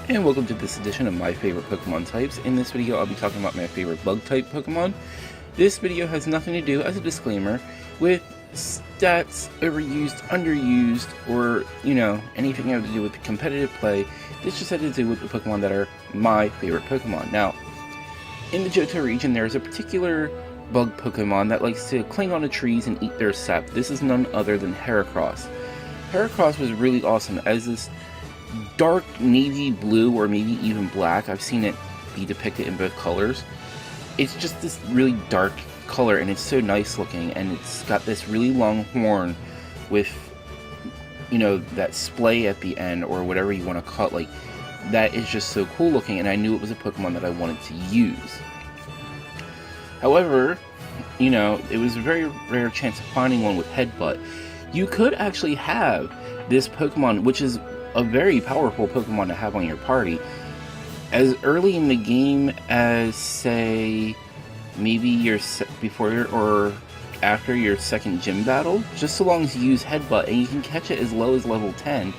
And welcome to this edition of my favorite Pokemon types. In this video I'll be talking about my favorite bug type Pokemon. This video has nothing to do, as a disclaimer, with stats, overused, underused, or, anything having to do with competitive play. This just had to do with the Pokemon that are my favorite Pokemon. Now, in the Johto region there is a particular bug Pokemon that likes to cling onto trees and eat their sap. This is none other than Heracross. Heracross was really awesome as this dark navy blue, or maybe even black. I've seen it be depicted in both colors. It's just this really dark color, and it's so nice looking, and it's got this really long horn with, that splay at the end, or whatever you want to call it. Like, that is just so cool looking, and I knew it was a Pokemon that I wanted to use. However, it was a very rare chance of finding one with Headbutt. You could actually have this Pokemon, which is a very powerful Pokemon to have on your party, as early in the game as, say, maybe before or after your second gym battle, just so long as you use Headbutt, and you can catch it as low as level 10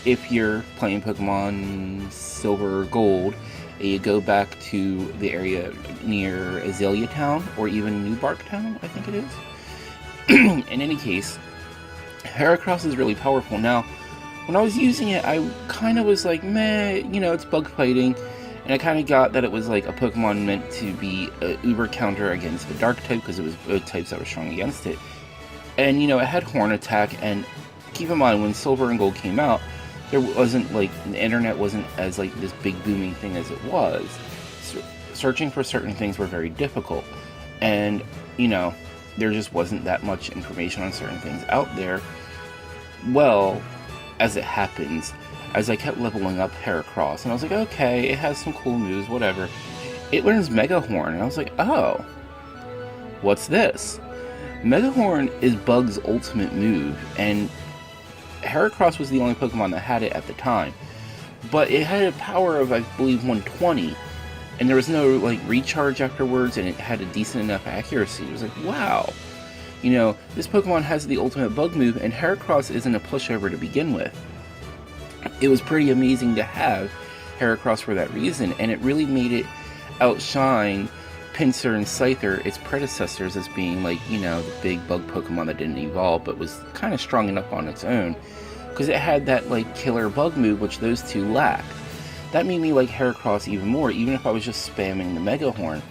if you're playing Pokemon Silver or Gold, and you go back to the area near Azalea Town, or even Newbark Town, I think it is. In any case, Heracross is really powerful. Now, when I was using it, I kind of was like, meh, it's bug fighting, and I kind of got that it was like a Pokemon meant to be an uber counter against the Dark type, because it was both types that were strong against it. And, it had Horn Attack, and keep in mind, when Silver and Gold came out, there wasn't, the internet wasn't as, this big booming thing as it was. So, searching for certain things were very difficult, and, there just wasn't that much information on certain things out there. Well, as it happens, as I kept leveling up Heracross, and I was like, okay, it has some cool moves, whatever. It learns Mega Horn, and I was like, oh, what's this? Mega Horn is Bug's ultimate move, and Heracross was the only Pokemon that had it at the time. But it had a power of, I believe, 120, and there was no, recharge afterwards, and it had a decent enough accuracy. It was like, wow. This Pokemon has the ultimate bug move, and Heracross isn't a pushover to begin with. It was pretty amazing to have Heracross for that reason, and it really made it outshine Pinsir and Scyther, its predecessors, as being, the big bug Pokemon that didn't evolve, but was kind of strong enough on its own, because it had that, killer bug move, which those two lacked. That made me like Heracross even more, even if I was just spamming the Mega Horn.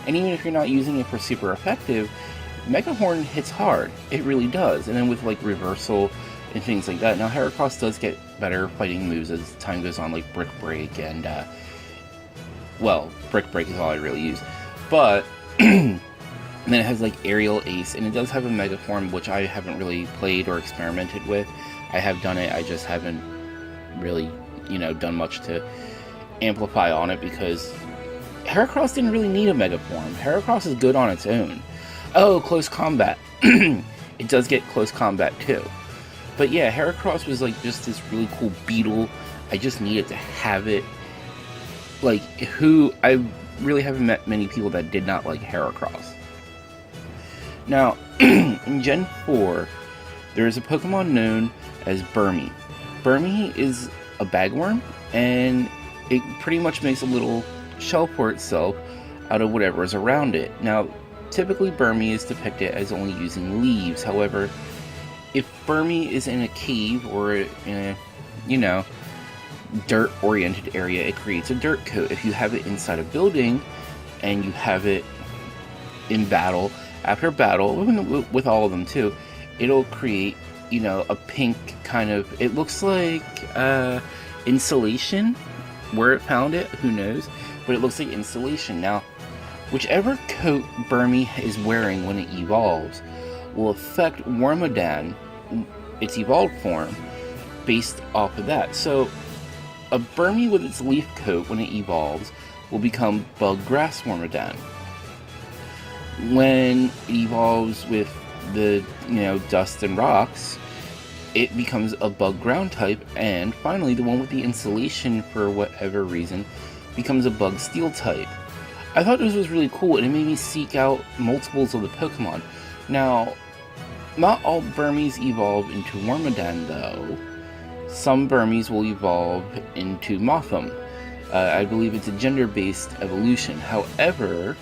And even if you're not using it for super effective, Mega Horn hits hard. It really does. And then with Reversal and things like that. Now Heracross does get better fighting moves as time goes on, like Brick Break and Brick Break is all I really use. But and then it has Aerial Ace, and it does have a Mega Form, which I haven't really played or experimented with. I have done it, I just haven't really, done much to amplify on it, because Heracross didn't really need a Mega Form. Heracross is good on its own. Oh, Close Combat. It does get Close Combat too. But yeah, Heracross was just this really cool beetle. I just needed to have it. I really haven't met many people that did not like Heracross. Now, in Gen 4, there is a Pokemon known as Burmy. Burmy is a bagworm, and it pretty much makes a little shell for itself out of whatever is around it. Now, typically Burmy is depicted as only using leaves. However, if Burmy is in a cave or in a, dirt-oriented area, it creates a dirt coat. If you have it inside a building and you have it in battle, after battle, with all of them too, it'll create, a pink kind of, it looks like insulation. Where it found it, who knows, but it looks like insulation. Now, whichever coat Burmy is wearing when it evolves will affect Wormadam, its evolved form, based off of that. So, a Burmy with its leaf coat, when it evolves, will become Bug Grass Wormadam. When it evolves with the, dust and rocks, it becomes a Bug Ground type, and finally, the one with the insulation, for whatever reason, becomes a Bug Steel type. I thought this was really cool, and it made me seek out multiples of the Pokemon. Now, not all Burmese evolve into Wormadam, though. Some Burmese will evolve into Mothim. I believe it's a gender-based evolution. However,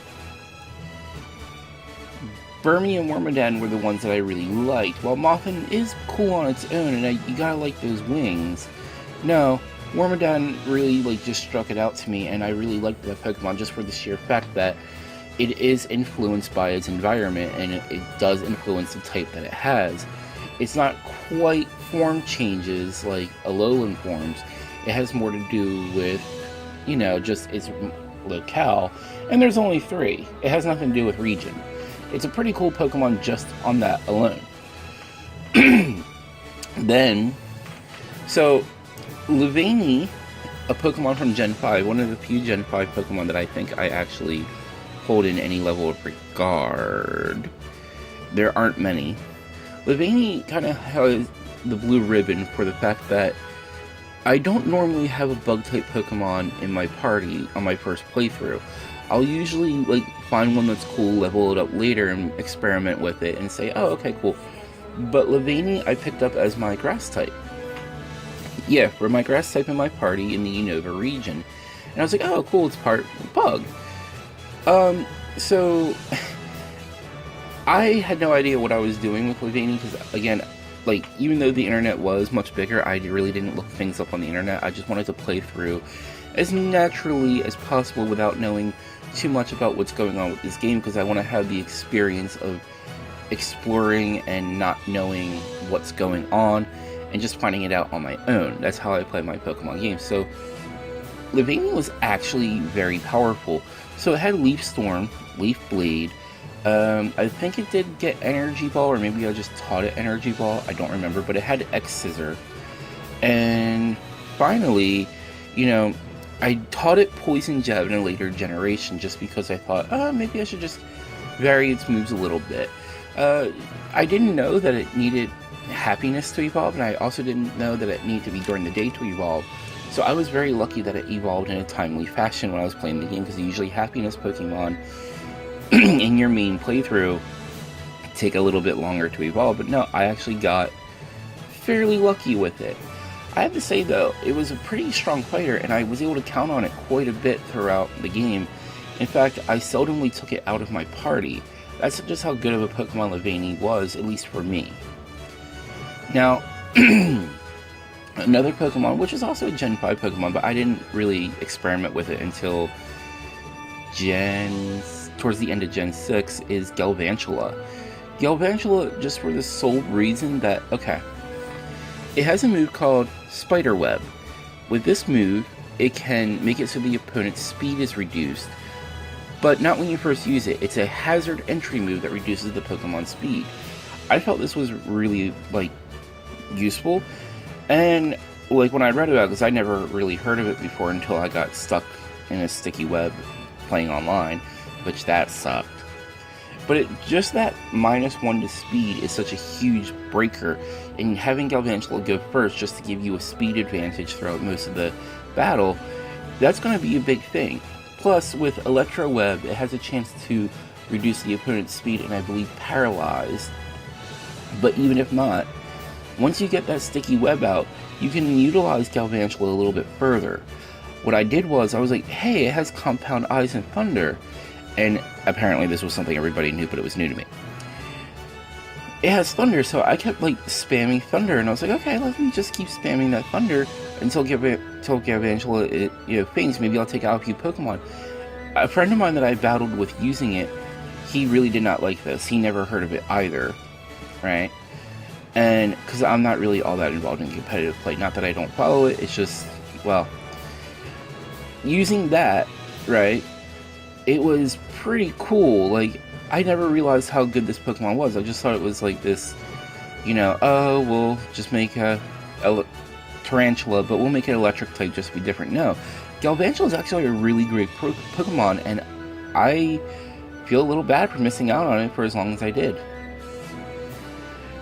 Burmy and Wormadam were the ones that I really liked. While Mothim is cool on its own, and you gotta like those wings, no, Wormadam really just struck it out to me, and I really liked that Pokemon just for the sheer fact that it is influenced by its environment, and it does influence the type that it has. It's not quite form changes like Alolan forms. It has more to do with, just its locale, and there's only 3. It has nothing to do with region. It's a pretty cool Pokemon just on that alone. So Leavany, a Pokemon from Gen 5, one of the few Gen 5 Pokemon that I think I actually hold in any level of regard. There aren't many. Leavany kind of has the blue ribbon for the fact that I don't normally have a bug-type Pokemon in my party on my first playthrough. I'll usually find one that's cool, level it up later, and experiment with it and say, oh, okay, cool. But Leavany I picked up as my grass type. Yeah, for my grass type in my party in the Unova region. And I was like, oh, cool, it's part bug. So I had no idea what I was doing with Leavany because, again, even though the internet was much bigger, I really didn't look things up on the internet. I just wanted to play through as naturally as possible without knowing too much about what's going on with this game, because I want to have the experience of exploring and not knowing what's going on and just finding it out on my own. That's how I play my Pokemon games. So Leavany was actually very powerful. So it had Leaf Storm, Leaf Blade. I think it did get Energy Ball, or maybe I just taught it Energy Ball. I don't remember, but it had X Scissor. And finally, I taught it Poison Jab in a later generation just because I thought, maybe I should just vary its moves a little bit. I didn't know that it needed Happiness to evolve, and I also didn't know that it needed to be during the day to evolve. So I was very lucky that it evolved in a timely fashion when I was playing the game, because usually Happiness Pokemon in your main playthrough take a little bit longer to evolve, but no, I actually got fairly lucky with it. I have to say though, it was a pretty strong fighter, and I was able to count on it quite a bit throughout the game. In fact, I seldomly took it out of my party. That's just how good of a Pokemon Leavany was, at least for me. Now, another Pokemon, which is also a Gen 5 Pokemon, but I didn't really experiment with it until towards the end of Gen 6, is Galvantula. Galvantula, just for the sole reason that, okay, it has a move called Spider Web. With this move, it can make it so the opponent's speed is reduced, but not when you first use it. It's a hazard entry move that reduces the Pokemon's speed. I felt this was really, useful, and, when I read about it, because I never really heard of it before until I got stuck in a sticky web playing online, which that sucked. But just that -1 to speed is such a huge breaker, and having Galvantula go first just to give you a speed advantage throughout most of the battle, that's going to be a big thing. Plus, with Electro Web, it has a chance to reduce the opponent's speed and I believe paralyze. But even if not, once you get that sticky web out, you can utilize Galvantula a little bit further. What I did was, I was like, hey, it has Compound Eyes and Thunder. And apparently this was something everybody knew, but it was new to me. It has Thunder, so I kept, spamming Thunder, and I was like, okay, let me just keep spamming that Thunder until Galvantula, faints. Maybe I'll take out a few Pokemon. A friend of mine that I battled with using it, he really did not like this. He never heard of it either, right? And, because I'm not really all that involved in competitive play. Not that I don't follow it, it's just, using that, right, it was pretty cool. I never realized how good this Pokemon was. I just thought it was this, oh, we'll just make a Tarantula, but we'll make it electric type just to be different. No, Galvantula is actually a really great Pokemon, and I feel a little bad for missing out on it for as long as I did.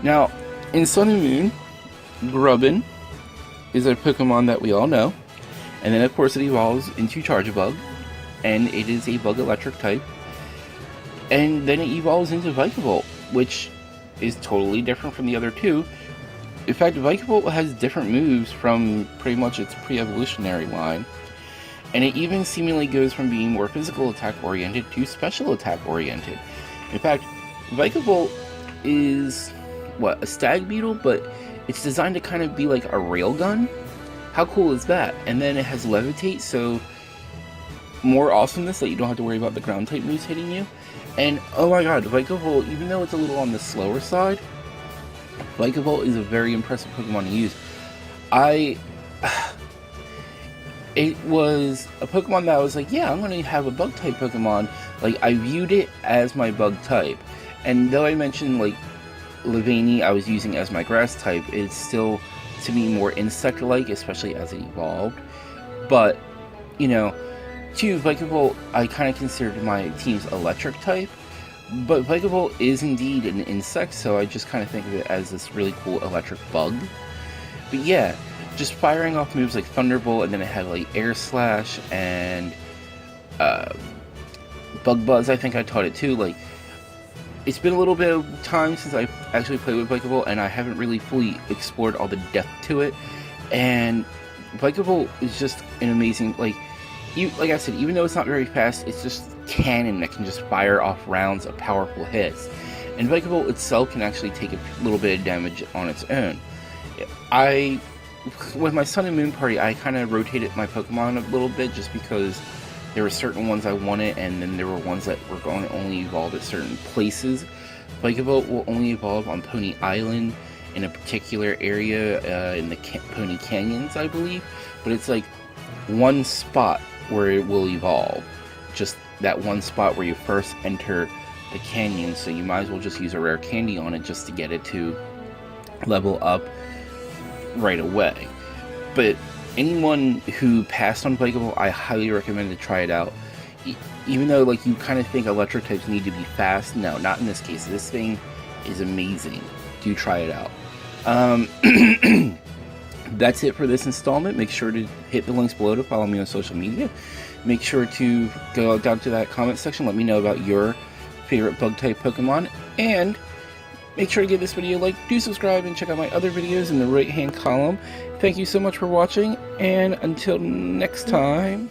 Now, in Sun and Moon, Grubbin is a Pokemon that we all know, and then of course it evolves into Charjabug, and it is a bug electric type, and then it evolves into Vikavolt, which is totally different from the other two. In fact, Vikavolt has different moves from pretty much its pre-evolutionary line, And it even seemingly goes from being more physical attack oriented to special attack oriented. In fact, Vikavolt is, what, a stag beetle, but it's designed to kind of be like a railgun. How cool is that? And then it has levitate, so more awesomeness that you don't have to worry about the ground type moves hitting you. And oh my god, Vikavolt, even though it's a little on the slower side, Vikavolt is a very impressive Pokemon to use. It was a Pokemon that I was like, yeah, I'm going to have a bug type Pokemon. Like, I viewed it as my bug type. And though I mentioned, like, Leavany I was using as my grass type, it's still, to me, more insect-like, especially as it evolved. But, you know, to Vikavolt, I kind of considered my team's electric type. But Vikavolt is indeed an insect, so I just kind of think of it as this really cool electric bug. But yeah, just firing off moves like Thunderbolt, and then it had like Air Slash and Bug Buzz, I think I taught it too. Like, it's been a little bit of time since I actually played with Vikavolt, and I haven't really fully explored all the depth to it. And Vikavolt is just an amazing, like I said, even though it's not very fast, it's just cannon that can just fire off rounds of powerful hits. And Vikavolt itself can actually take a little bit of damage on its own. With my Sun and Moon party, I kind of rotated my Pokemon a little bit just because there were certain ones I wanted, and then there were ones that were going to only evolve at certain places. Vikavolt will only evolve on Pony Island in a particular area in the Pony Canyons, I believe. But it's like one spot where it will evolve. Just that one spot where you first enter the canyon, so you might as well just use a rare candy on it just to get it to level up right away. But anyone who passed on Vikavolt, I highly recommend to try it out. Even though like you kind of think electric types need to be fast, no, not in this case. This thing is amazing. Do try it out. That's it for this installment. Make sure to hit the links below to follow me on social media. Make sure to go down to that comment section. Let me know about your favorite bug type Pokemon. And make sure to give this video a like. Do subscribe and check out my other videos in the right hand column. Thank you so much for watching. And until next time.